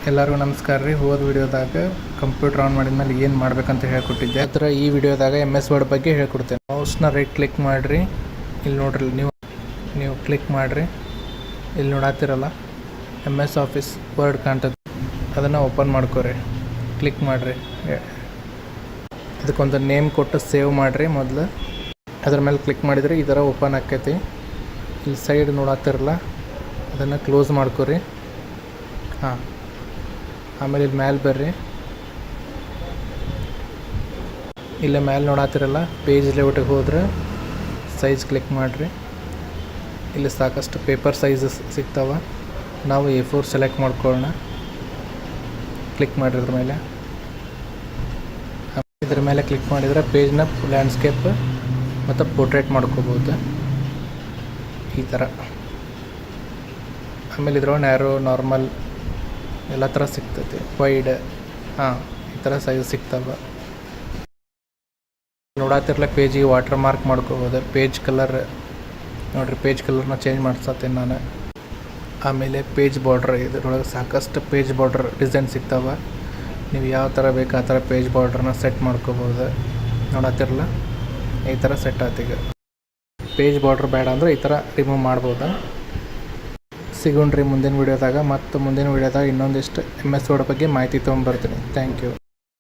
ಎಲ್ಲರಿಗೂ ನಮಸ್ಕಾರ ರೀ. ಹೋದ ವಿಡಿಯೋದಾಗ ಕಂಪ್ಯೂಟರ್ ಆನ್ ಮಾಡಿದ್ಮೇಲೆ ಏನು ಮಾಡ್ಬೇಕಂತ ಹೇಳ್ಕೊಟ್ಟಿದ್ದೆ. ಆ ಥರ ಈ ವಿಡಿಯೋದಾಗ MS ವರ್ಡ್ ಬಗ್ಗೆ ಹೇಳ್ಕೊಡ್ತೇನೆ. ಮೌಸ್ನ ರೈಟ್ ಕ್ಲಿಕ್ ಮಾಡಿರಿ. ಇಲ್ಲಿ ನೋಡ್ರಿ, ನೀವು ಕ್ಲಿಕ್ ಮಾಡಿರಿ. ಇಲ್ಲಿ ನೋಡಾತಿರಲ್ಲ MS ಆಫೀಸ್ ವರ್ಡ್ ಕಾಣ್ತದೆ, ಅದನ್ನು ಓಪನ್ ಮಾಡ್ಕೊರಿ. ಕ್ಲಿಕ್ ಮಾಡಿರಿ. ಇದಕ್ಕೊಂದು ನೇಮ್ ಕೊಟ್ಟು ಸೇವ್ ಮಾಡಿರಿ. ಮೊದಲು ಅದ್ರ ಮೇಲೆ ಕ್ಲಿಕ್ ಮಾಡಿದರೆ ಈ ಥರ ಓಪನ್ ಆಕೈತಿ. ಇಲ್ಲಿ ಸೈಡ್ ನೋಡಾತಿರಲ್ಲ, ಅದನ್ನು ಕ್ಲೋಸ್ ಮಾಡ್ಕೊರಿ. ಹಾಂ, ಆಮೇಲೆ ಇಲ್ಲಿ ಮೇಲೆ ಬರ್ರಿ. ಇಲ್ಲೇ ಮೇಲೆ ನೋಡಾತಿರಲ್ಲ, ಪೇಜ್ ಲೇಔಟಿಗೆ ಹೋದ್ರೆ ಸೈಜ್ ಕ್ಲಿಕ್ ಮಾಡಿರಿ. ಇಲ್ಲಿ ಸಾಕಷ್ಟು ಪೇಪರ್ ಸೈಜಸ್ ಸಿಗ್ತಾವೆ. ನಾವು A4 ಸೆಲೆಕ್ಟ್ ಮಾಡ್ಕೊಳ್ಳೋಣ. ಕ್ಲಿಕ್ ಮಾಡಿರಿ ಇದ್ರ ಮೇಲೆ. ಇದ್ರ ಮೇಲೆ ಕ್ಲಿಕ್ ಮಾಡಿದರೆ ಪೇಜ್ನ ಲ್ಯಾಂಡ್ಸ್ಕೇಪ್ ಮತ್ತು ಪೋರ್ಟ್ರೇಟ್ ಮಾಡ್ಕೋಬೋದು ಈ ಥರ. ಆಮೇಲೆ ಇದ್ರೊಳಗೆ ನ್ಯಾರೋ, ನಾರ್ಮಲ್ ಎಲ್ಲ ಥರ ಸಿಗ್ತೈತಿ. ವೈಡ್, ಹಾಂ, ಈ ಥರ ಸೈಜ್ ಸಿಗ್ತಾವೆ. ನೋಡಾತಿರ್ಲ ಪೇಜಿಗೆ ವಾಟರ್ ಮಾರ್ಕ್ ಮಾಡ್ಕೋಬೋದು. ಪೇಜ್ ಕಲರ್ ನೋಡಿರಿ, ಪೇಜ್ ಕಲರ್ನ ಚೇಂಜ್ ಮಾಡ್ಸತ್ತೀನಿ ನಾನು. ಆಮೇಲೆ ಪೇಜ್ ಬಾರ್ಡ್ರ್, ಇದ್ರೊಳಗೆ ಸಾಕಷ್ಟು ಪೇಜ್ ಬಾರ್ಡ್ರ್ ಡಿಸೈನ್ ಸಿಗ್ತಾವೆ. ನೀವು ಯಾವ ಥರ ಬೇಕು ಆ ಥರ ಪೇಜ್ ಬಾರ್ಡ್ರನ್ನ ಸೆಟ್ ಮಾಡ್ಕೋಬೋದು. ನೋಡತ್ತಿರಲ್ಲ, ಈ ಥರ ಸೆಟ್ ಆತೀಗ. ಪೇಜ್ ಬಾರ್ಡ್ರ್ ಬೇಡ ಅಂದರೆ ಈ ಥರ ರಿಮೂವ್ ಮಾಡ್ಬೋದು. ಸಿಗೋಣ್ರಿ ಮುಂದಿನ ವೀಡಿಯೋದಾಗ. ಮತ್ತು ಮುಂದಿನ ವೀಡಿಯೋದಾಗ ಇನ್ನೊಂದಿಷ್ಟು MS ವರ್ಡ್ ಬಗ್ಗೆ ಮಾಹಿತಿ ತೊಗೊಂಡ್ಬರ್ತೀನಿ. Thank you.